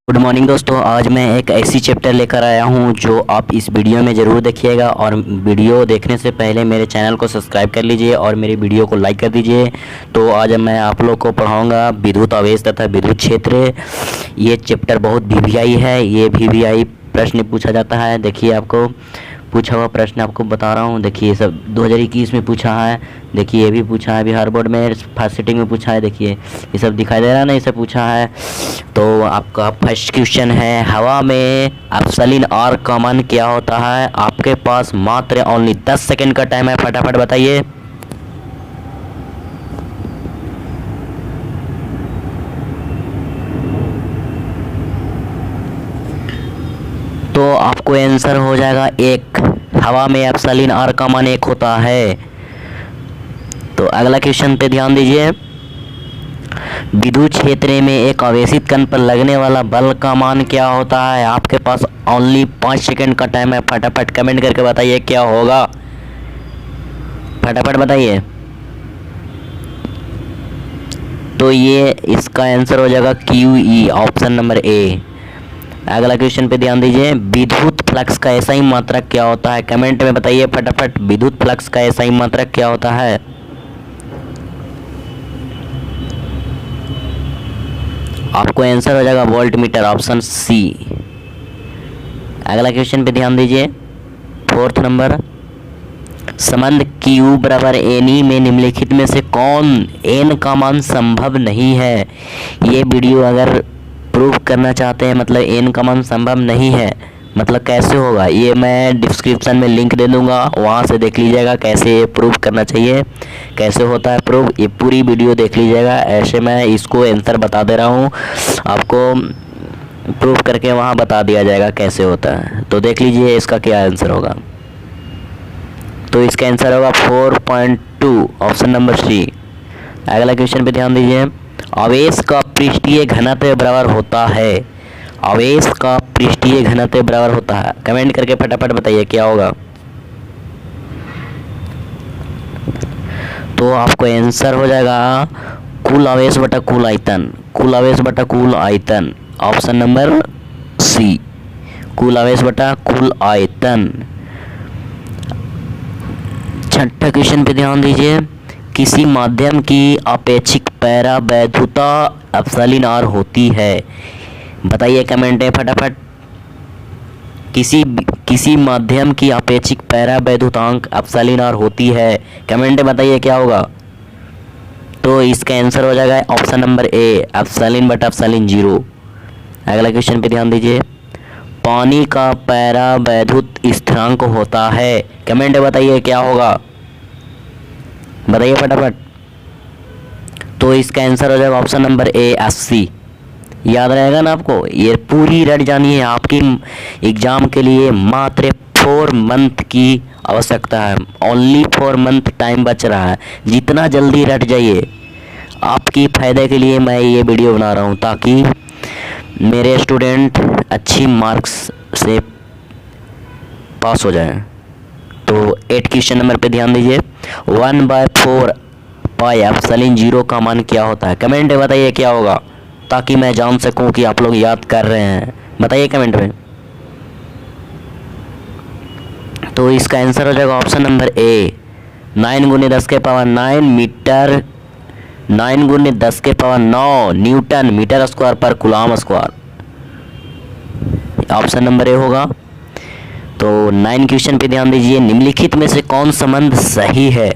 Good morning दोस्तों। आज मैं एक ऐसी चैप्टर लेकर आया हूं जो आप इस वीडियो में ज़रूर देखिएगा और वीडियो देखने से पहले मेरे चैनल को सब्सक्राइब कर लीजिए और मेरी वीडियो को लाइक कर दीजिए। तो आज मैं आप लोग को पढ़ाऊंगा विद्युत आवेश तथा विद्युत क्षेत्र। ये चैप्टर बहुत वीवीआई है। ये वीवीआई प्रश्न पूछा जाता है। देखिए, आपको पूछा हुआ प्रश्न आपको बता रहा हूँ। देखिए, ये सब 2021 में पूछा है। देखिए, ये भी पूछा है बिहार बोर्ड में, फर्स्ट सिटिंग में पूछा है। देखिए, ये सब दिखाई दे रहा है ना, ये सब पूछा है। तो आपका फर्स्ट क्वेश्चन है, हवा में एप्सिलॉन आर का मान क्या होता है? आपके पास मात्र ओनली 10 सेकंड का टाइम है, फटाफट बताइए। तो आपको आंसर हो जाएगा 1। हवा में एप्सिलॉन आर का मान 1 होता है। तो अगला क्वेश्चन पे ध्यान दीजिए। विद्युत क्षेत्र में एक आवेशित कण पर लगने वाला बल का मान क्या होता है? आपके पास ओनली 5 सेकंड का टाइम है, फटाफट कमेंट करके बताइए क्या होगा। फटाफट बताइए। तो ये इसका आंसर हो जाएगा QE, ऑप्शन नंबर ए। अगला क्वेश्चन पे ध्यान दीजिए। विद्युत फ्लक्स का SI मात्रक क्या होता है? कमेंट में बताइए फटाफट। विद्युत फ्लक्स का SI मात्रक क्या होता है? आपको आंसर हो जाएगा वोल्ट मीटर, ऑप्शन सी। अगला क्वेश्चन पे ध्यान दीजिए, 4th नंबर। संबंध Q बराबर NE में निम्नलिखित में से कौन N का मान संभव नहीं है? ये वीडियो अगर प्रूव करना चाहते हैं, मतलब N का मान संभव नहीं है, मतलब कैसे होगा, ये मैं डिस्क्रिप्शन में लिंक दे दूंगा, वहाँ से देख लीजिएगा कैसे ये प्रूव करना चाहिए, कैसे होता है प्रूव। ये पूरी वीडियो देख लीजिएगा। ऐसे मैं इसको आंसर बता दे रहा हूँ, आपको प्रूव करके वहाँ बता दिया जाएगा कैसे होता है। तो देख लीजिए इसका क्या आंसर होगा। तो इसका आंसर होगा 4.2, ऑप्शन नंबर सी। अगला क्वेश्चन पे ध्यान दीजिए। आवेश का पृष्ठीय घनत्व बराबर होता है? आवेश का पृष्ठीय घनत्व बराबर होता है, कमेंट करके फटाफट बताइए क्या होगा। तो आपको आंसर हो जाएगा कुल आवेश बटा कुल आयतन। कुल आवेश बटा कुल आयतन, ऑप्शन नंबर सी, कुल आवेश बटा कुल आयतन। 6ठा क्वेश्चन पे ध्यान दीजिए। किसी माध्यम की अपेक्षिक परावैद्युता एप्सिलॉन आर होती है? बताइए कमेंट में फटाफट। किसी माध्यम की अपेक्षिक परावैद्युतांक एप्सिलॉन आर होती है, कमेंट में बताइए क्या होगा। तो इसका आंसर हो जाएगा ऑप्शन नंबर ए, एप्सिलॉन बटा एप्सिलॉन 0। अगला क्वेश्चन पे ध्यान दीजिए। पानी का परावैद्युत स्थिरांक होता है, कमेंट में बताइए क्या होगा, बताइए फटाफट। तो इसका आंसर हो जाएगा ऑप्शन नंबर ए, SC। याद रहेगा ना आपको, ये पूरी रट जानी है। आपकी एग्जाम के लिए मात्र 4 मंथ की आवश्यकता है, ओनली 4 मंथ टाइम बच रहा है। जितना जल्दी रट जाइए, आपकी फ़ायदे के लिए मैं ये वीडियो बना रहा हूँ, ताकि मेरे स्टूडेंट अच्छी मार्क्स से पास हो जाएं। तो 8 क्वेश्चन नंबर पे ध्यान दीजिए। 1/4 पाई एप्सिलॉन 0 का मान क्या होता है? कमेंट में बताइए क्या होगा, ताकि मैं जान सकूं कि आप लोग याद कर रहे हैं। बताइए कमेंट में। तो इसका आंसर हो जाएगा ऑप्शन नंबर ए, 9 × 10 के पावर 9 मीटर, 9 × 10 के पावर 9 न्यूटन मीटर स्क्वायर पर coulomb square. Option number A होगा। तो 9 क्वेश्चन पे ध्यान दीजिए। निम्नलिखित में से कौन संबंध सही है?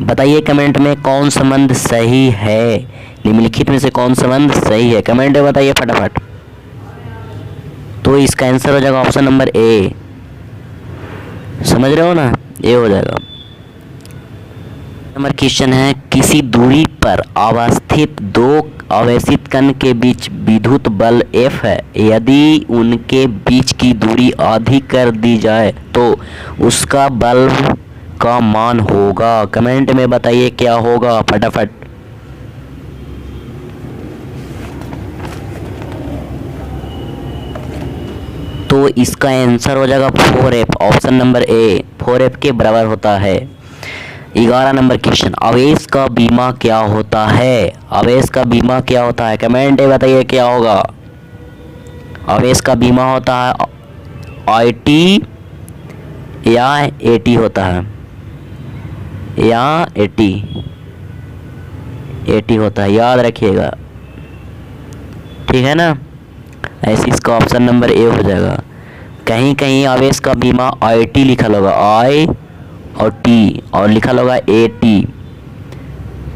बताइए कमेंट में कौन संबंध सही है। निम्नलिखित में से कौन संबंध सही है, कमेंट में बताइए फटाफट। तो इसका आंसर हो जाएगा ऑप्शन नंबर ए। समझ रहे हो ना, ये हो जाएगा। नंबर क्वेश्चन है, किसी दूरी पर अवस्थित 2 आवेशित कण के बीच विद्युत बल F है। यदि उनके बीच की दूरी आधी कर दी जाए तो उसका बल का मान होगा, कमेंट में बताइए क्या होगा फटाफट। तो इसका आंसर हो जाएगा 4F, option number A, 4F के बराबर होता है। 11 नंबर क्वेश्चन, आवेश का बीमा क्या होता है? आवेश का बीमा क्या होता है, कमेंट में बताइए क्या होगा। आवेश का बीमा होता है IT या AT होता है, या AT होता है, याद रखिएगा, ठीक है ना। ऐसे इसका ऑप्शन नंबर ए हो जाएगा। कहीं कहीं आवेश का बीमा IT लिखा होगा, I और T, और लिखा होगा AT,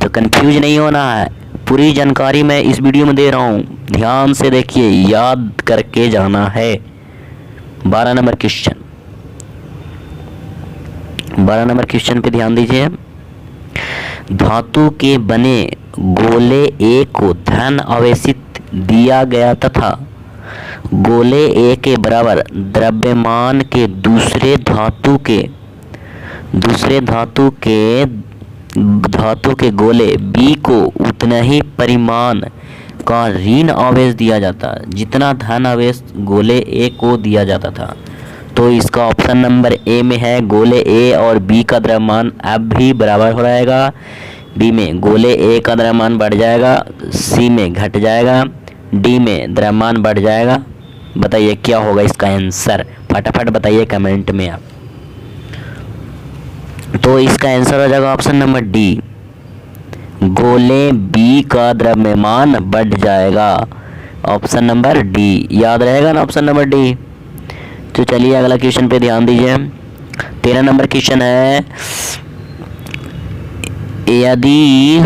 तो कंफ्यूज नहीं होना है। पूरी जानकारी मैं इस वीडियो में दे रहा हूँ, ध्यान से देखिए, याद करके जाना है। 12 नंबर क्वेश्चन, 12 नंबर क्वेश्चन पे ध्यान दीजिए। धातु के बने गोले A को धन आवेशित दिया गया तथा गोले A के बराबर द्रव्यमान के दूसरे धातु के गोले B को उतना ही परिमाण का ऋण आवेश दिया जाता है जितना धन आवेश गोले A को दिया जाता था। तो इसका ऑप्शन नंबर ए में है, गोले A और B का द्रव्यमान अब भी बराबर हो जाएगा। बी में गोले A का द्रव्यमान बढ़ जाएगा, सी में घट जाएगा, डी में द्रव्यमान बढ़ जाएगा। बताइए क्या होगा इसका आंसर, फटाफट बताइए कमेंट में आप। तो इसका आंसर हो जाएगा ऑप्शन नंबर डी, गोले B का द्रव्यमान बढ़ जाएगा। ऑप्शन नंबर डी याद रहेगा ना, ऑप्शन नंबर डी। तो चलिए अगला क्वेश्चन पे ध्यान दीजिए। 13 नंबर क्वेश्चन है, यदि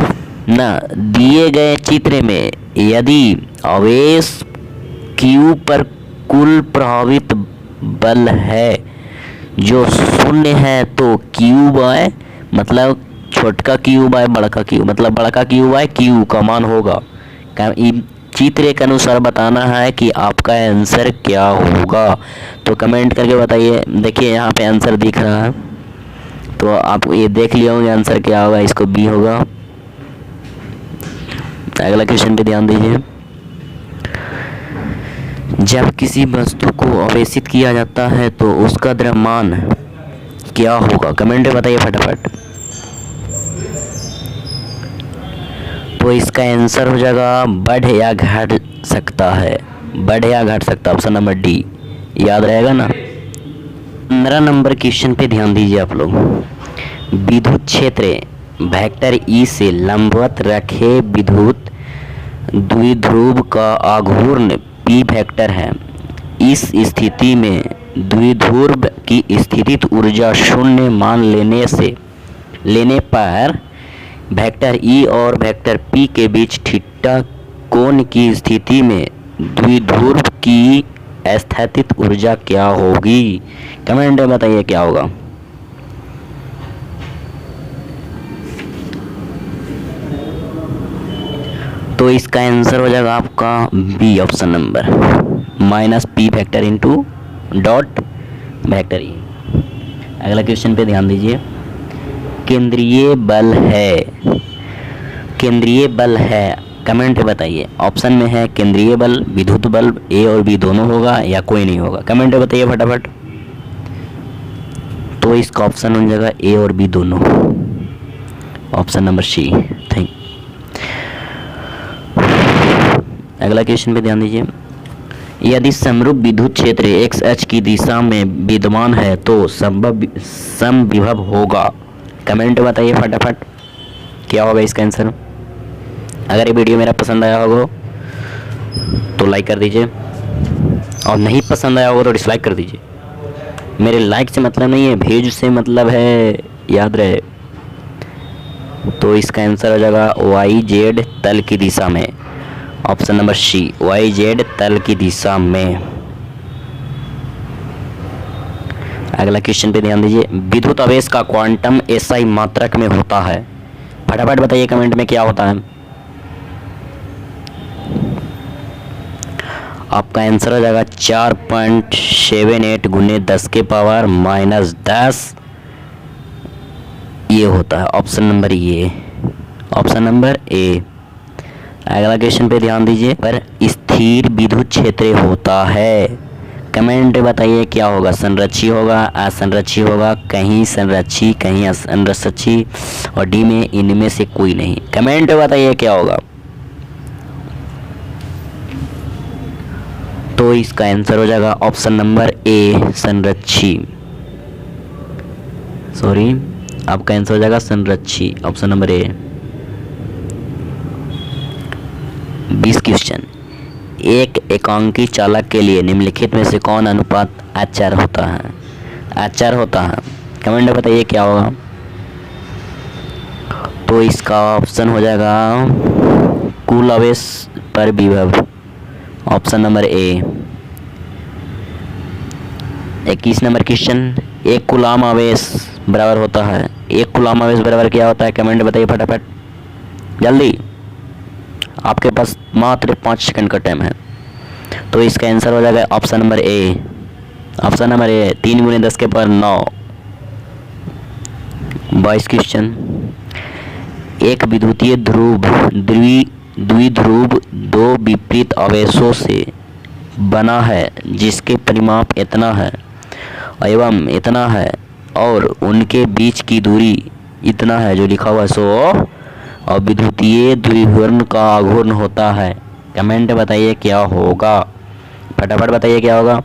ना दिए गए चित्र में यदि आवेश Q पर कुल प्रभावित बल है जो शून्य है, तो Q बाय मतलब छोटका Q बाय बड़का Q, मतलब बड़का Q बाय Q का मान होगा। चित्र के अनुसार बताना है कि आपका आंसर क्या होगा। तो कमेंट करके बताइए। देखिए यहाँ पे आंसर दिख रहा है, तो आप ये देख लिए होंगे आंसर क्या होगा, इसको बी होगा। अगला क्वेश्चन पे ध्यान दीजिए। जब किसी वस्तु को आवेशित किया जाता है तो उसका द्रव्यमान क्या होगा, कमेंट में बताइए फटाफट। तो इसका आंसर हो जाएगा बढ़ या घट सकता है, बढ़ या घट सकता है, ऑप्शन नंबर डी याद रहेगा ना। 15 नंबर क्वेश्चन पे ध्यान दीजिए आप लोग। विद्युत क्षेत्र वेक्टर ई से लंबवत रखे विद्युत द्विध्रुव का आघूर्ण पी वेक्टर है। इस स्थिति में द्विध्रुव की स्थितिज ऊर्जा शून्य मान लेने पर वेक्टर ई और वेक्टर पी के बीच थीटा कोण की स्थिति में द्विध्रुव की स्थितिज ऊर्जा क्या होगी, कमेंट में बताइए क्या होगा। तो इसका आंसर हो जाएगा आपका B, option number minus P vector into dot vector E. अगला क्वेश्चन पे ध्यान दीजिए। केंद्रीय बल है, कमेंट बताइए। ऑप्शन में है केंद्रीय बल, विद्युत बल, ए और बी दोनों होगा या कोई नहीं होगा, कमेंट बताइए फटाफट। तो इसका ऑप्शन हो जाएगा ए और बी दोनों, ऑप्शन नंबर सी। थैंक। अगला क्वेश्चन पे ध्यान दीजिए। यदि समरूप विद्युत क्षेत्र XH की दिशा में विद्यमान है तो समविभव होगा, कमेंट बताइए फटाफट क्या होगा इसका आंसर। अगर ये वीडियो मेरा पसंद आया होगा तो लाइक कर दीजिए, और नहीं पसंद आया होगा तो डिसलाइक कर दीजिए। मेरे लाइक से मतलब नहीं है, भेज से मतलब है, याद रहे। तो इसका आंसर हो जाएगा YZ तल की दिशा में, ऑप्शन नंबर सी, YZ तल की दिशा में। अगला क्वेश्चन पे ध्यान दीजिए। विद्युत आवेश का क्वांटम SI मात्रक में होता है, फटाफट बताइए कमेंट में क्या होता है। आपका आंसर हो जाएगा 4.78 गुने 10 के पावर माइनस 10, ये होता है option number A, option number A. अगला क्वेश्चन पे ध्यान दीजिए। पर स्थिर विद्युत क्षेत्र होता है, कमेंट बताइए क्या होगा। संरक्षी होगा, असंरक्षी होगा, कहीं संरक्षी कहीं असंरक्षी, और डी में इनमें से कोई नहीं, कमेंट बताइए क्या होगा। तो इसका आंसर हो जाएगा ऑप्शन नंबर ए संरक्षी। सॉरी, आपका आंसर हो जाएगा संरक्षी, ऑप्शन नंबर ए। 20 क्वेश्चन, एक एकांकी चालक के लिए निम्नलिखित में से कौन अनुपात अचर होता है? अचर होता है, कमेंट में बताइए क्या होगा। तो इसका ऑप्शन हो जाएगा कुल आवेश पर विभव, option number A. 21 number question, एक कूलाम आवेश बराबर होता है, एक कूलाम आवेश बराबर क्या होता है? कमेंट में बताइए फटाफट, जल्दी, आपके पास मात्र 5 सेकंड का टाइम है। तो इसका आंसर हो जाएगा option number A, option number A, 3 × 10 के पावर 9। 22 क्वेश्चन, एक विद्युतीय ध्रुव द्विध्रुव दो विपरीत आवेशों से बना है जिसके परिमाप इतना है एवं इतना है और उनके बीच की दूरी इतना है जो लिखा हुआ है, सो और विद्युतीय द्विघूर्ण का आघूर्ण होता है। कमेंट बताइए क्या होगा, फटाफट बताइए क्या होगा,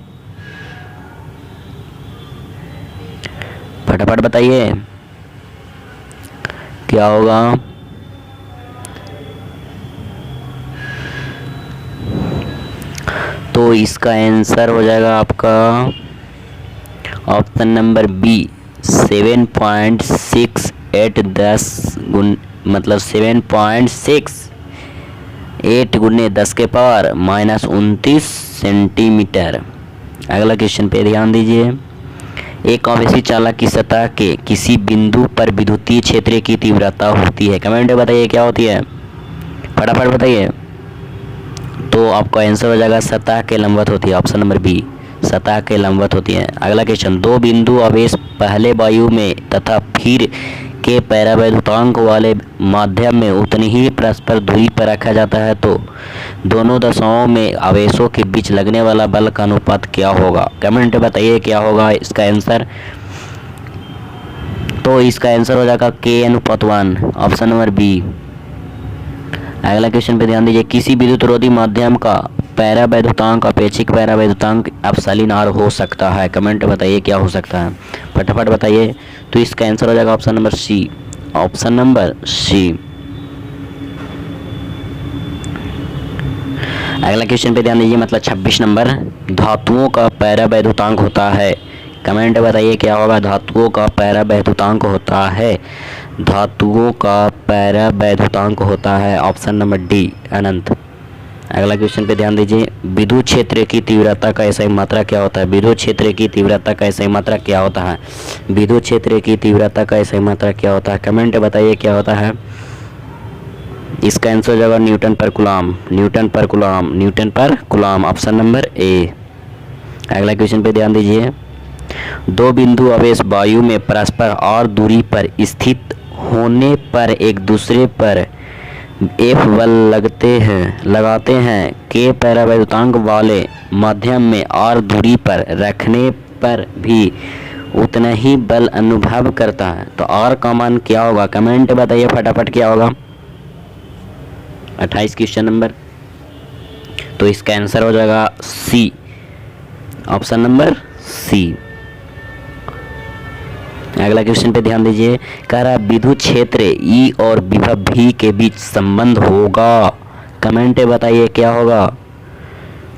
फटाफट बताइए क्या होगा। तो इसका आंसर हो जाएगा आपका ऑप्शन नंबर बी 7.68 मतलब 7.68 × 10 के पावर -29 सेंटीमीटर। अगला क्वेश्चन पे ध्यान दीजिए, एक आवेशी चालक की सतह के किसी बिंदु पर विद्युतीय क्षेत्र की तीव्रता होती है। कमेंट में बताइए क्या होती है, फटाफट बताइए। तो आपका आंसर हो जाएगा सतह के लंबवत होती है, ऑप्शन नंबर बी, सतह के लंबवत होती है। अगला क्वेश्चन, दो बिंदु आवेश पहले वायु में तथा फिर के परावैद्युतांक वाले माध्यम में उतनी ही परस्पर दूरी पर रखा जाता है तो दोनों दशाओं में आवेशों के बीच लगने वाला बल का अनुपात क्या होगा? कमेंट में बताइए क्या होगा इसका आंसर। तो इसका आंसर हो जाएगा K/1, ऑप्शन नंबर बी। अगला क्वेश्चन पे ध्यान दीजिए, किसी विद्युत रोधी माध्यम का परावैद्युतांक अपेक्षिक परावैद्युतांक एप्सिलॉन r हो सकता है। कमेंट बताइए क्या हो सकता है, फटाफट बताइए। तो इसका आंसर हो जाएगा option number C, option number C. अगला क्वेश्चन पे ध्यान दीजिए, मतलब 26 नंबर, धातुओं का परावैद्युतांक होता है। कमेंट बताइए क्या होगा, धातुओं का परावैद्युतांक होता है, धातुओं का परावैद्युतांक होता है, ऑप्शन नंबर डी अनंत। अगला क्वेश्चन पे ध्यान दीजिए, विद्युत क्षेत्र की तीव्रता का ऐसा मात्रा क्या होता है? विद्युत क्षेत्र की तीव्रता का ऐसा मात्रा क्या होता है? विद्युत क्षेत्र की तीव्रता का ऐसा मात्रा क्या होता है? कमेंट बताइए क्या होता है। इसका आंसर हो जाएगा न्यूटन पर कूलम, न्यूटन पर कूलम, न्यूटन पर कूलम, ऑप्शन नंबर ए। अगला क्वेश्चन पे ध्यान दीजिए, दो बिंदु आवेश वायु में परस्पर r दूरी पर स्थित होने पर एक दूसरे पर F बल लगाते हैं के परावैद्युतांक वाले माध्यम में r दूरी पर रखने पर भी उतना ही बल अनुभव करता है तो r का मान क्या होगा? कमेंट बताइए फटाफट क्या होगा। 28 क्वेश्चन नंबर, तो इसका आंसर हो जाएगा सी, ऑप्शन नंबर सी। अगला क्वेश्चन पे ध्यान दीजिए, कह रहा विद्युत क्षेत्र E और विभव V के बीच संबंध होगा। कमेंट बताइए क्या होगा।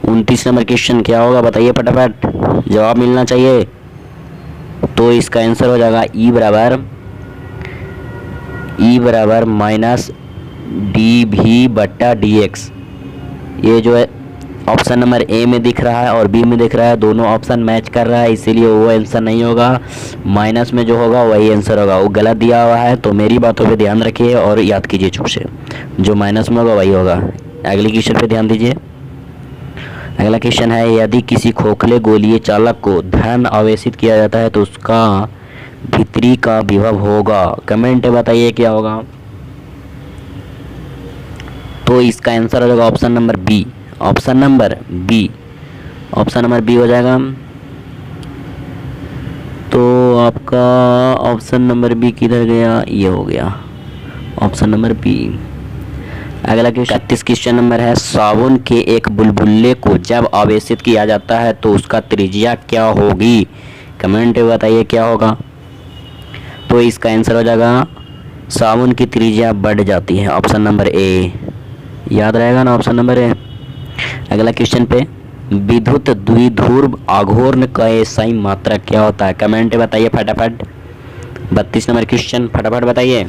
29 नंबर क्वेश्चन क्या होगा बताइए फटाफट, जवाब मिलना चाहिए। तो इसका आंसर हो जाएगा E बराबर -dV/dx। ये जो है ऑप्शन नंबर ए में दिख रहा है और बी में दिख रहा है, दोनों ऑप्शन मैच कर रहा है, इसीलिए वो आंसर नहीं होगा। माइनस में जो होगा वही आंसर होगा, वो गलत दिया हुआ है तो मेरी बातों पे ध्यान रखिए और याद कीजिए चुप से, जो माइनस में होगा वही होगा। अगले क्वेश्चन पे ध्यान दीजिए, अगला क्वेश्चन है, यदि किसी खोखले गोलीय चालक को धन आवेशित किया जाता है तो उसका भीतरी का विभव होगा। कमेंट बताइए क्या होगा। तो इसका आंसर हो जाएगा option number B, option number B, option number B हो जाएगा। तो आपका ऑप्शन नंबर बी किधर गया? ये हो गया ऑप्शन नंबर बी। अगला क्वेश्चन 31 क्वेश्चन नंबर है, साबुन के एक बुलबुले को जब आवेशित किया जाता है तो उसका त्रिज्या क्या होगी? कमेंट में बताइए क्या होगा। तो इसका आंसर हो जाएगा साबुन की त्रिज्या बढ़ जाती है, ऑप्शन नंबर ए। याद रहेगा ना, ऑप्शन नंबर ए। अगला क्वेश्चन पे, विद्युत द्विध्रुव आघूर्ण का एसआई मात्रक क्या होता है? कमेंट में बताइए फटाफट। 32 नंबर क्वेश्चन फटाफट बताइए।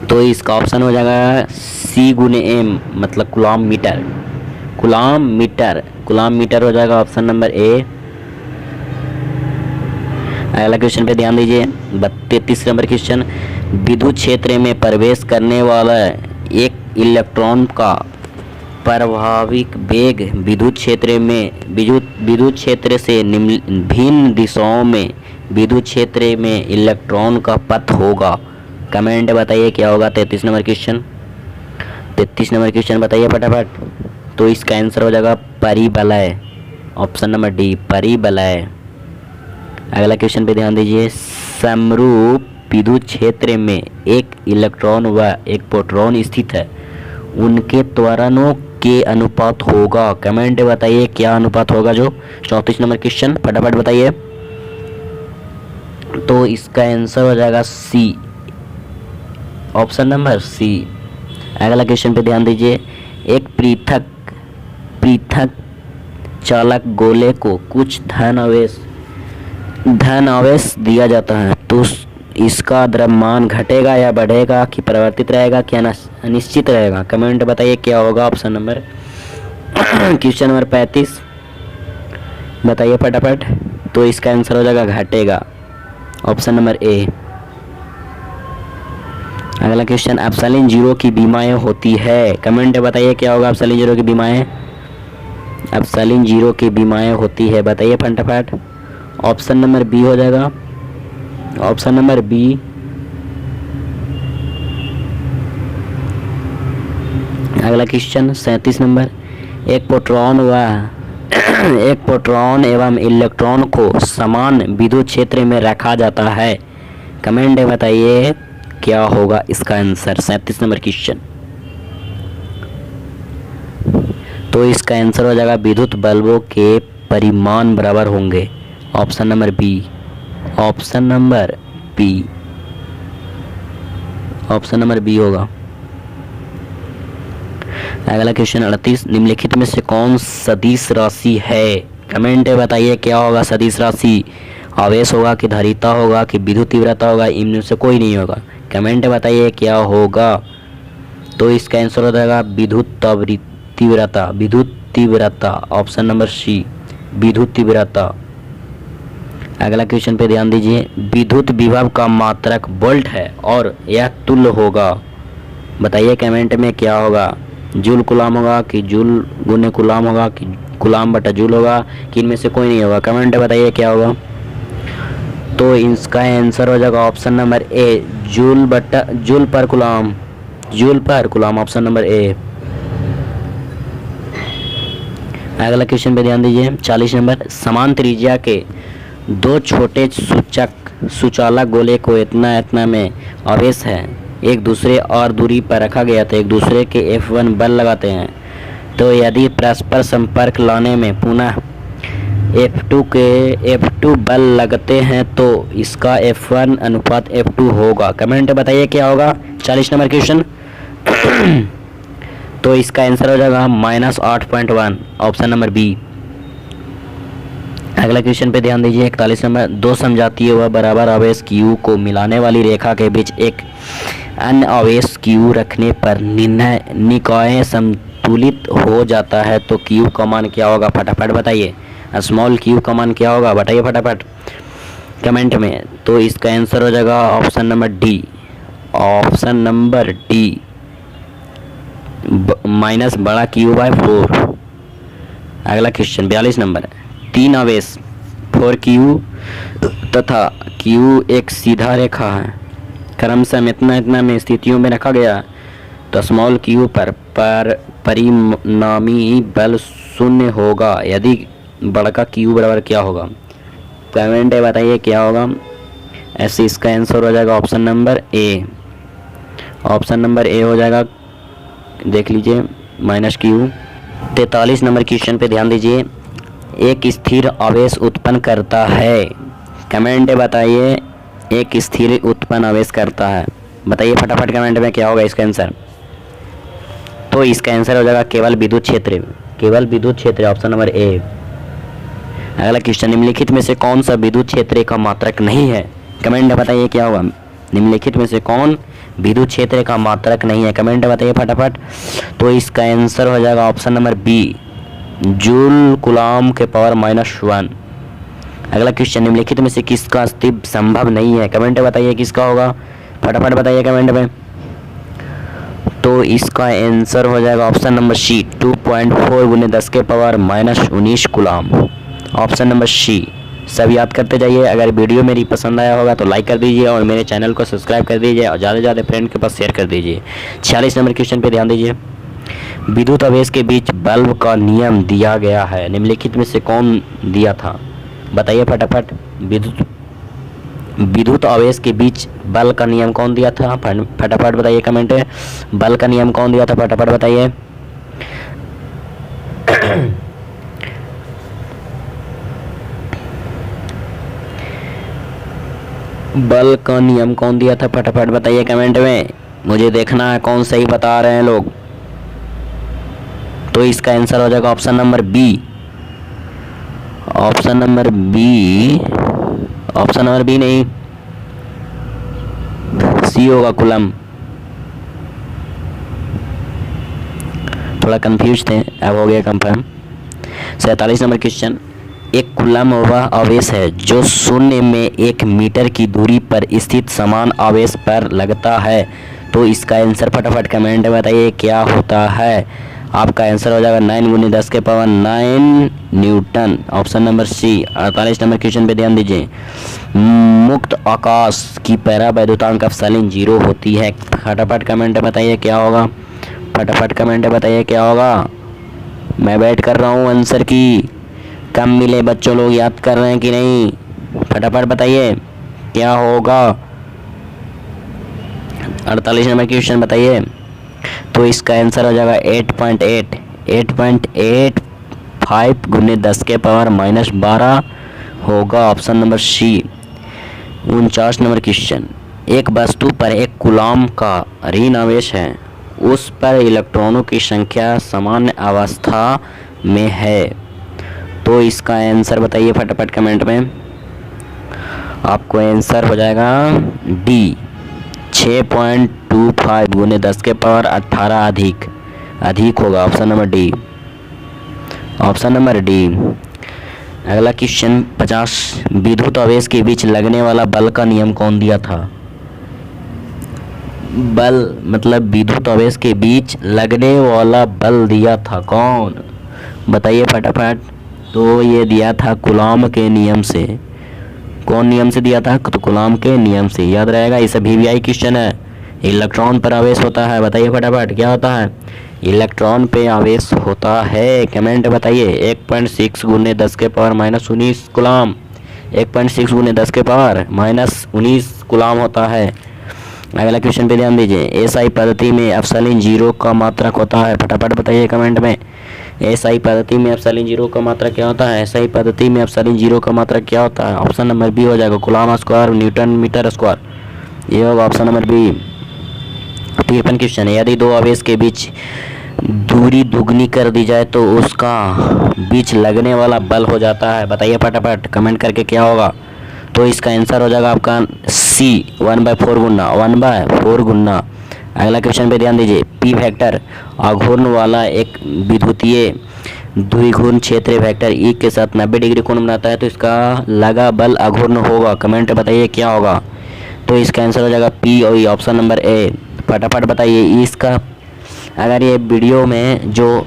तो इसका ऑप्शन हो जाएगा सी गुने एम, मतलब कूलॉम मीटर। कूलॉम मीटर हो जाएगा ऑप्शन नंबर ए। अगला क्वेश्चन पे ध्यान दीजिए। 33 नंबर क्वेश्चन, विद्युत क्षेत्र में प्रवेश करने वाला एक इलेक्ट्रॉन का प्रभाविक वेग विद्युत क्षेत्र से भिन्न दिशाओं में विद्युत क्षेत्र में इलेक्ट्रॉन का पथ होगा। कमेंट बताइए क्या होगा। 33 नंबर क्वेश्चन बताइए फटाफट। तो इसका आंसर हो जाएगा परिवलय, ऑप्शन नंबर डी, परिवलय। अगला क्वेश्चन पे ध्यान दीजिए। समरूप विद्युत क्षेत्र में एक इलेक्ट्रॉन व एक प्रोटॉन स्थित है, उनके त्वरणों के अनुपात होगा। कमेंट बताइए क्या अनुपात होगा। जो 34 नंबर क्वेश्चन फटाफट बताइए। तो इसका आंसर हो जाएगा सी, ऑप्शन नंबर सी। अगला क्वेश्चन पे ध्यान दीजिए। एक पृथक चालक गोले को कुछ धन आवेश दिया जाता है तो इसका द्रव्यमान घटेगा या बढ़ेगा, कि परिवर्तित रहेगा, कि अनिश्चित रहेगा? कमेंट बताइए क्या होगा। ऑप्शन नंबर क्वेश्चन नंबर 35 बताइए फटाफट। तो इसका आंसर हो जाएगा घटेगा, ऑप्शन नंबर ए। अगला क्वेश्चन, एप्सिलॉन जीरो की बीमाएं होती है। कमेंट बताइए क्या होगा। एप्सिलॉन जीरो की बीमाएं होती है, बताइए फटाफट। ऑप्शन नंबर बी हो जाएगा, ऑप्शन नंबर बी। अगला क्वेश्चन 37 नंबर, एक प्रोटॉन एवं इलेक्ट्रॉन को समान विद्युत क्षेत्र में रखा जाता है। कमेंट बताइए क्या होगा इसका आंसर। 37 number question. तो इसका आंसर हो जाएगा विद्युत बल्बों के परिमाण बराबर होंगे, option number B, option number B होगा। अगला क्वेश्चन 38, निम्नलिखित में से कौन सदिश राशि है? कमेंट बताइए क्या होगा। सदिश राशि आवेश होगा, कि धारिता होगा, कि विद्युत तीव्रता होगा, इनमें से कोई नहीं होगा। कमेंट बताइए क्या होगा। तो इसका आंसर हो जाएगा विद्युत तीव्रता, ऑप्शन नंबर सी, विद्युत तीव्रता। अगला क्वेश्चन पे ध्यान दीजिए। विद्युत विभव का मात्रक वोल्ट है और यह तुल्य होगा, बताइए कमेंट में क्या होगा। जूल कूलॉम होगा, कि जूल गुने कूलॉम होगा, कि कूलॉम बटा जूल होगा, कि इनमें से कोई नहीं होगा। कमेंट बताइए क्या होगा। तो इसका आंसर हो जाएगा ऑप्शन नंबर ए, जूल पर कूलॉम, ऑप्शन नंबर ए। अगला क्वेश्चन पे ध्यान दीजिए। 40 नंबर, समान त्रिज्या के दो छोटे सुचालक गोले को इतना में आवेश है, एक दूसरे और दूरी पर रखा गया तो एक दूसरे के F1 बल लगाते हैं। तो यदि परस्पर संपर्क लाने में पुनः F2 बल लगते हैं तो इसका F1 अनुपात F2 होगा। कमेंट बताइए क्या होगा। 40 नंबर क्वेश्चन। तो इसका आंसर हो जाएगा -8.1, ऑप्शन नंबर बी। अगला क्वेश्चन पे ध्यान दीजिए। 41 नंबर, दो समजातीय व बराबर आवेश Q को मिलाने वाली रेखा के बीच एक अन्य आवेश Q रखने पर निकाय संतुलित हो जाता है तो Q का मान क्या होगा। फटाफट बताइए। स्मॉल Q का मान क्या होगा, बताइए फटाफट कमेंट में। तो इसका आंसर हो जाएगा ऑप्शन नंबर डी, माइनस बड़ा Q/4। अगला क्वेश्चन 42 नंबर, तीन आवेश 4Q तथा Q एक सीधा रेखा है, क्रमशः इतना में स्थितियों में रखा गया तो स्मॉल Q पर परिणामी बल 0 होगा यदि बड़का Q बराबर क्या होगा। कमेंट बताइए क्या होगा। ऐसे इसका आंसर हो जाएगा option number A, option number A हो जाएगा, देख लीजिए -q। 43 नंबर क्वेश्चन पे ध्यान दीजिए। एक स्थिर आवेश उत्पन्न करता है, कमेंट बताइए। एक स्थिर उत्पन्न आवेश करता है, बताइए फटाफट कमेंट में क्या होगा इसका आंसर। तो इसका आंसर हो जाएगा केवल विद्युत क्षेत्र, केवल विद्युत क्षेत्र, ऑप्शन नंबर ए। अगला क्वेश्चन, निम्नलिखित में से कौन सा विद्युत क्षेत्र का मात्रक नहीं है, कमेंट बताइए क्या होगा। निम्नलिखित में से कौन विद्युत क्षेत्र का मात्रक नहीं है, कमेंट बताइए फटाफट। तो इसका आंसर हो जाएगा option number B, joule coulomb के पावर -1। अगला क्वेश्चन, निम्नलिखित में से किसका अस्तित्व संभव नहीं है, कमेंट बताइए किसका होगा, फटाफट बताइए कमेंट में। तो इसका आंसर हो जाएगा ऑप्शन नंबर सी, 2.4 × 10 के power -19 coulomb, option number C. सब याद करते जाइए। अगर वीडियो मेरी पसंद आया होगा तो लाइक कर दीजिए और मेरे चैनल को सब्सक्राइब कर दीजिए और ज़्यादा से ज़्यादा फ्रेंड के पास शेयर कर दीजिए। 46 नंबर क्वेश्चन पे ध्यान दीजिए। विद्युत आवेश के बीच बल्ब का नियम दिया गया है, निम्नलिखित में से कौन दिया था, बताइए फटाफट। विद्युत आवेश के बीच बल का नियम कौन दिया था, फटाफट बताइए कमेंट में। बल का नियम कौन दिया था, फटाफट बताइए। बल का नियम कौन दिया था, फटाफट बताइए कमेंट में, मुझे देखना है कौन सही बता रहे हैं लोग। तो इसका आंसर हो जाएगा option number B, option number B, option number B नहीं, सी होगा, कूलम। थोड़ा कंफ्यूज थे, अब हो गया कंफर्म। 47 नंबर क्वेश्चन, एक कूलम वह आवेश है जो शून्य में 1 मीटर की दूरी पर स्थित समान आवेश पर लगता है। तो इसका आंसर फटाफट कमेंट में बताइए क्या होता है। आपका आंसर हो जाएगा 9 × 10 के power 9 newton, option number C. 48 number question पे ध्यान दीजिए। मुक्त आकाश की परावैद्युतांक एप्सिलॉन 0 होती है, फटाफट कमेंट बताइए क्या होगा, फटाफट कमेंट बताइए क्या होगा। मैं वेट कर रहा हूँ आंसर की, कम मिले बच्चों, लोग याद कर रहे हैं कि नहीं, फटाफट बताइए क्या होगा। 48 नंबर क्वेश्चन बताइए। तो इसका आंसर हो जाएगा 8.85 × 10 के पावर -12 होगा, option number C. 49 number question, एक वस्तु पर 1 कूलॉम का ऋण आवेश है, उस पर इलेक्ट्रॉनों की संख्या सामान्य अवस्था में है। तो इसका आंसर बताइए फटाफट कमेंट में। आपको आंसर हो जाएगा डी, 6.25 × 10 के पावर 18 अधिक होगा, option number D, option number D. अगला क्वेश्चन 50, विद्युत आवेश के बीच लगने वाला बल का नियम कौन दिया था। बल मतलब विद्युत आवेश के बीच लगने वाला बल दिया था कौन, बताइए फटाफट। तो ये दिया था कूलॉम के नियम से। कौन नियम से दिया था, तो कूलॉम के नियम से, याद रहेगा। इस वीवीआई क्वेश्चन है। इलेक्ट्रॉन पर आवेश होता है, बताइए फटाफट क्या होता है, इलेक्ट्रॉन पे आवेश होता है, कमेंट बताइए। 1.6 × 10 के पावर -19 कूलॉम, 1.6 × 10 के पावर -19 कूलॉम होता है। अगला क्वेश्चन पे ध्यान दीजिए। एसआई पद्धति में एप्सिलॉन 0 का मात्रक होता है, फटाफट बताइए कमेंट में। एसआई पद्धति में एप्सिलॉन 0 का मात्रक क्या होता है, एसआई पद्धति में एप्सिलॉन 0 का मात्रक क्या होता है, ऑप्शन नंबर बी हो जाएगा, coulomb square newton metre square, ये होगा ऑप्शन नंबर बी। 53 क्वेश्चन है, यदि दो आवेश के बीच दूरी दुगनी कर दी जाए तो उसका बीच लगने वाला बल हो जाता है, बताइए फटाफट कमेंट करके क्या होगा। तो इसका आंसर हो जाएगा आपका सी, 1/4 गुना। अगला क्वेश्चन पे ध्यान दीजिए। पी वेक्टर आघूर्ण वाला एक विद्युतीय द्विघूर्ण क्षेत्र वेक्टर ई के साथ 90 डिग्री कोण बनाता है, तो इसका लगा बल आघूर्ण होगा, कमेंट बताइए क्या होगा। तो इसका आंसर हो जाएगा पी और ऑप्शन नंबर ए, फटाफट बताइए इसका। अगर ये वीडियो में जो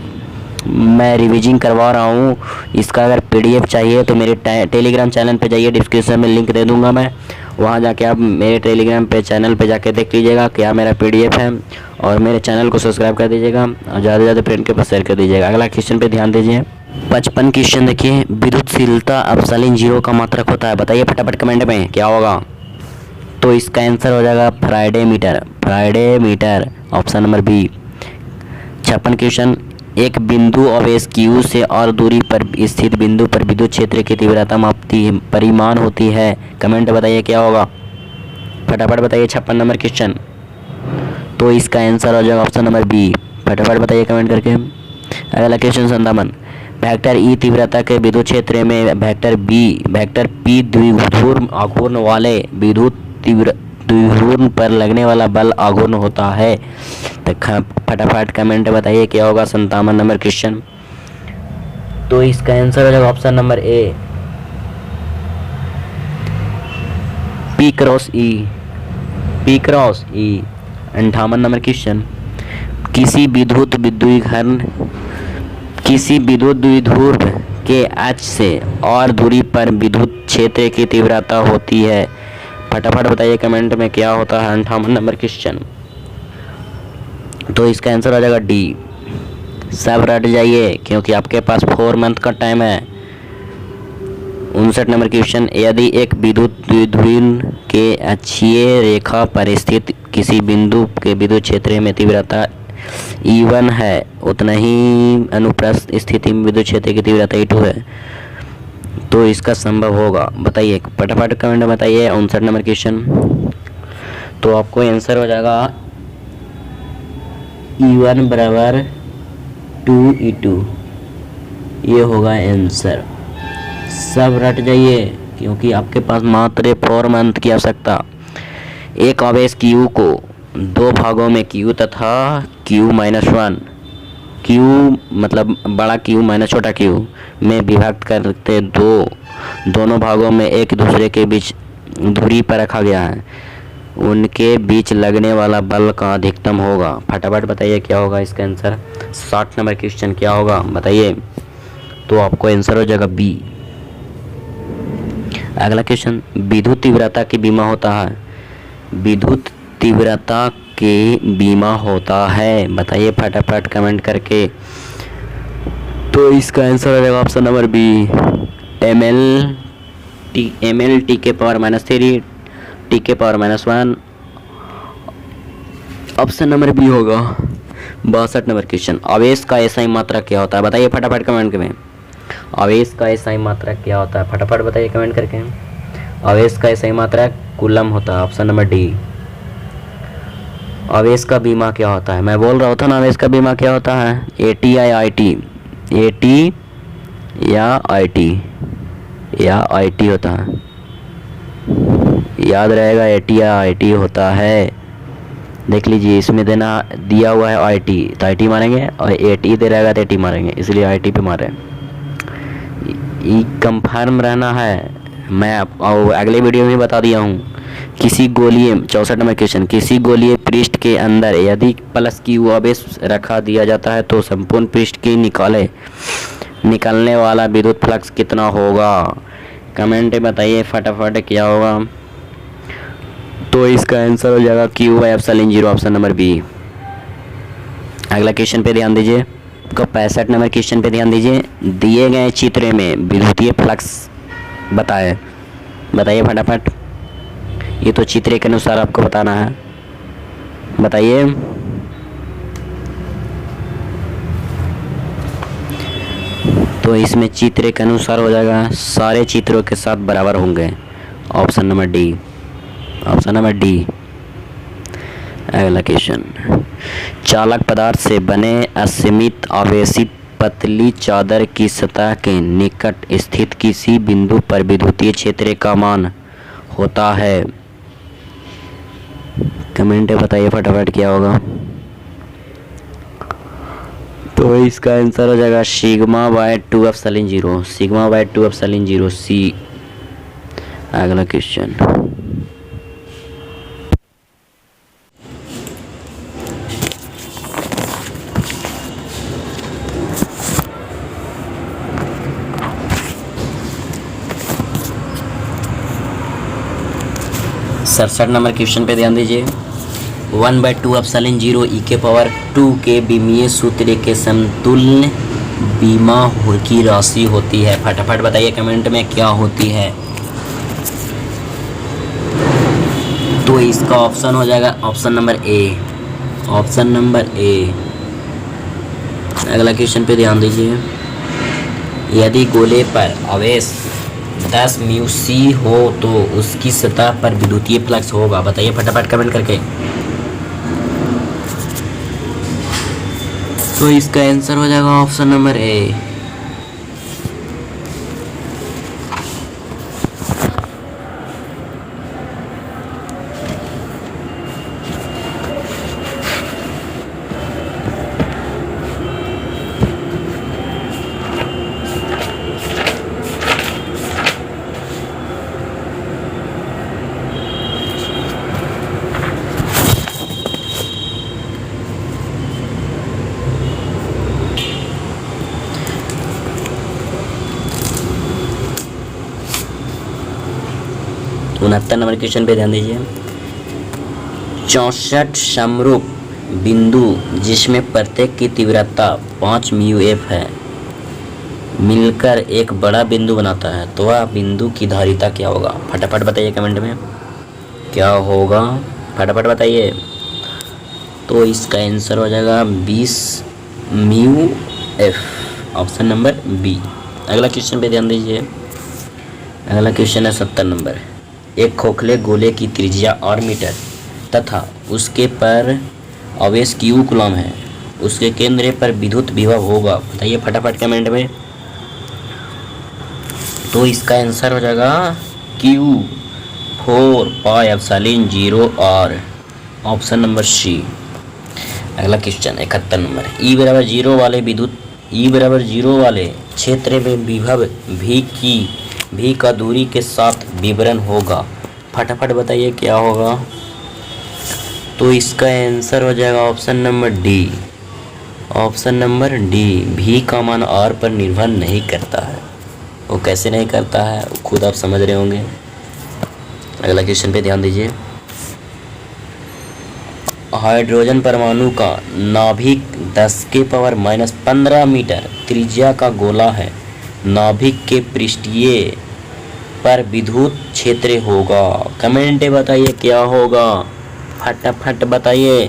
मैं रिवीजन करवा रहा हूँ इसका अगर पीडीएफ चाहिए तो मेरे टेलीग्राम चैनल पे जाइए, डिस्क्रिप्शन में लिंक दे दूँगा मैं, वहाँ जाके आप मेरे टेलीग्राम पे चैनल पे जाके देख लीजिएगा क्या मेरा पीडीएफ है, और मेरे चैनल को सब्सक्राइब कर दीजिएगा और ज़्यादा से ज़्यादा फ्रेंड के पास शेयर कर दीजिएगा। अगला क्वेश्चन पे ध्यान दीजिए। 55 क्वेश्चन देखिए। विद्युतशीलता एप्सिलॉन 0 का मात्रक होता है, बताइए फटाफट कमेंट में क्या होगा। तो इसका आंसर हो जाएगा farad metre, farad metre, option number B. 56 question, एक बिंदु आवेश Q से और दूरी पर स्थित बिंदु पर विद्युत क्षेत्र की तीव्रता मापती परिमाण होती है। कमेंट बताइए क्या होगा, फटाफट बताइए। 56 नंबर क्वेश्चन, तो इसका आंसर हो जाएगा ऑप्शन नंबर बी। फटाफट बताइए कमेंट करके। अगला क्वेश्चन 57, वेक्टर ई तीव्रता के विद्युत क्षेत्र में वेक्टर पी द्विध्रुव आघूर्ण वाले विद्युत द्विध्रुव पर लगने वाला बल आघूर्ण होता है। तो फटाफट कमेंट बताइए क्या होगा 57 नंबर क्वेश्चन। तो इसका आंसर हो जाएगा option number A, P cross E. 58 number question, किसी विद्युत द्विध्रुव के अक्ष से और दूरी पर विद्युत क्षेत्र की तीव्रता होती है। फटाफट बताइए कमेंट में क्या होता है 58 नंबर क्वेश्चन। तो इसका आंसर हो जाएगा डी। सब रट जाइए क्योंकि आपके पास 4 मंथ का टाइम है। 59 नंबर क्वेश्चन, यदि एक विद्युत द्विध्रुव के अक्षीय रेखा पर स्थित किसी बिंदु के विद्युत क्षेत्र में तीव्रता E1 है, उतना ही अनुप्रस्थ स्थिति में विद्युत क्षेत्र की तीव्रता E2 है, तो इसका संभव होगा। बताइए फटाफट कमेंट में बताइए 59 नंबर क्वेश्चन। तो आपको आंसर हो जाएगा E1 बराबर 2E2, ये होगा आंसर। सब रट जाइए क्योंकि आपके पास मात्र 4 मंथ की आवश्यकता। एक आवेश Q को 2 भागों में Q तथा Q-1, Q मतलब बड़ा Q माइनस छोटा Q में विभक्त करते दोनों भागों में एक दूसरे के बीच दूरी पर रखा गया है, उनके बीच लगने वाला बल का अधिकतम होगा। फटाफट बताइए क्या होगा इसका आंसर। 60 नंबर क्वेश्चन क्या होगा बताइए। तो आपको आंसर हो जाएगा बी। अगला क्वेश्चन, विद्युत तीव्रता की बीमा होता है, विद्युत तीव्रता के बीमा होता है, बताइए फटाफट कमेंट करके। तो इसका आंसर हो जाएगा option number B, ml t के पावर -3 t के पावर -1, ऑप्शन नंबर बी होगा। 62 नंबर क्वेश्चन, आवेश का एसआई मात्रक क्या होता है, बताइए फटाफट कमेंट में। आवेश का एसआई मात्रक क्या होता है, फटाफट बताइए कमेंट करके। आवेश का एसआई मात्रक कूलम होता है, ऑप्शन नंबर डी। आवेश का बीमा क्या होता है, मैं बोल रहा था ना आवेश का बीमा क्या होता है, एटी या आईटी, एटी या आईटी होता है, याद रहेगा एटी या आईटी होता है। देख लीजिए इसमें दिया हुआ है आईटी, तो आईटी मारेंगे, और एटी दे रहेगा तो एटी मारेंगे, इसलिए आईटी पे मारे। ये कंफर्म रहना है, मैं अगले वीडियो में बता दिया हूँ। किसी गोलीय 64 नंबर क्वेश्चन, किसी गोलीय पृष्ठ के अंदर यदि +Q आवेश रखा दिया जाता है तो संपूर्ण पृष्ठ की निकलने वाला विद्युत फ्लक्स कितना होगा, कमेंट में बताइए फटाफट क्या होगा। तो इसका आंसर हो जाएगा Q/ε0, ऑप्शन नंबर बी। अगला क्वेश्चन पे ध्यान दीजिए, 65 नंबर क्वेश्चन पे ध्यान दीजिए। दिए गए चित्र में विद्युतीय फ्लक्स बताइए फटाफट। ये तो चित्र के अनुसार आपको बताना है, बताइए। तो इसमें चित्र के अनुसार हो जाएगा, सारे चित्रों के साथ बराबर होंगे, option number D, option number D. अगला क्वेश्चन, चालक पदार्थ से बने असीमित आवेशित पतली चादर की सतह के निकट स्थित किसी बिंदु पर विद्युतीय क्षेत्र का मान होता है, कमेंट बताइए फटाफट क्या होगा। तो इसका आंसर हो जाएगा σ/2ε0, σ/2ε0 सी। अगला क्वेश्चन, सड़सठ नंबर क्वेश्चन पे ध्यान दीजिए। 1/2ε0 e⁻² के बीमीय सूत्र के समतुल्य बीमा की राशि होती है, फटाफट बताइए कमेंट में क्या होती है। तो इसका ऑप्शन हो जाएगा option number A. Option number A. अगला क्वेश्चन पे ध्यान दीजिए। यदि गोले पर आवेश 10 म्यू सी हो तो उसकी सतह पर विद्युतीय फ्लक्स होगा। बताइए फटाफट कमेंट करके। तो इसका आंसर हो जाएगा ऑप्शन नंबर ए। तो 69 नंबर क्वेश्चन पे ध्यान दीजिए। 64 समरूप बिंदु जिसमें प्रत्येक की तीव्रता 5 म्यू एफ है मिलकर एक बड़ा बिंदु बनाता है तो वह बिंदु की धारिता क्या होगा। फटाफट बताइए कमेंट में क्या होगा, फटाफट बताइए। तो इसका आंसर हो जाएगा 20 mu F, option number B. अगला क्वेश्चन पे ध्यान दीजिए। अगला क्वेश्चन है 70 नंबर। एक खोखले गोले की त्रिज्या r मीटर तथा उसके पर आवेश q कूलम है, उसके केंद्र पर विद्युत विभव होगा। बताइए फटाफट कमेंट में। तो इसका आंसर हो जाएगा Q 4 pi epsilon 0 r, option number C. अगला क्वेश्चन 71 नंबर। E बराबर 0 वाले विद्युत E बराबर 0 वाले क्षेत्र में विभव भी का दूरी के साथ विवरण होगा। फटाफट बताइए क्या होगा। तो इसका आंसर हो जाएगा option number D. Option number D. भी का मान r पर निर्भर नहीं करता है। वो कैसे नहीं करता है वो खुद आप समझ रहे होंगे। अगला क्वेश्चन पे ध्यान दीजिए। हाइड्रोजन परमाणु का नाभिक 10 के पावर -15 मीटर त्रिज्या का गोला है। नाभिक के पृष्ठीय पर विद्युत क्षेत्र होगा। कमेंट बताइए क्या होगा, फटाफट बताइए।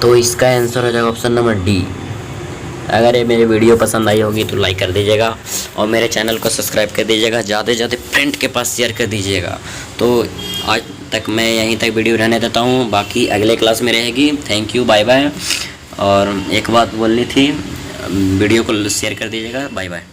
तो इसका आंसर हो जाएगा ऑप्शन नंबर डी। अगर ये मेरी वीडियो पसंद आई होगी तो लाइक कर दीजिएगा और मेरे चैनल को सब्सक्राइब कर दीजिएगा। ज़्यादा से ज़्यादा फ्रेंड के पास शेयर कर दीजिएगा। तो आज तक मैं यहीं तक वीडियो रहने देता हूँ, बाकी अगले क्लास में रहेगी। Thank you, bye bye. और एक बात बोलनी थी, वीडियो को शेयर कर दीजिएगा। Bye bye.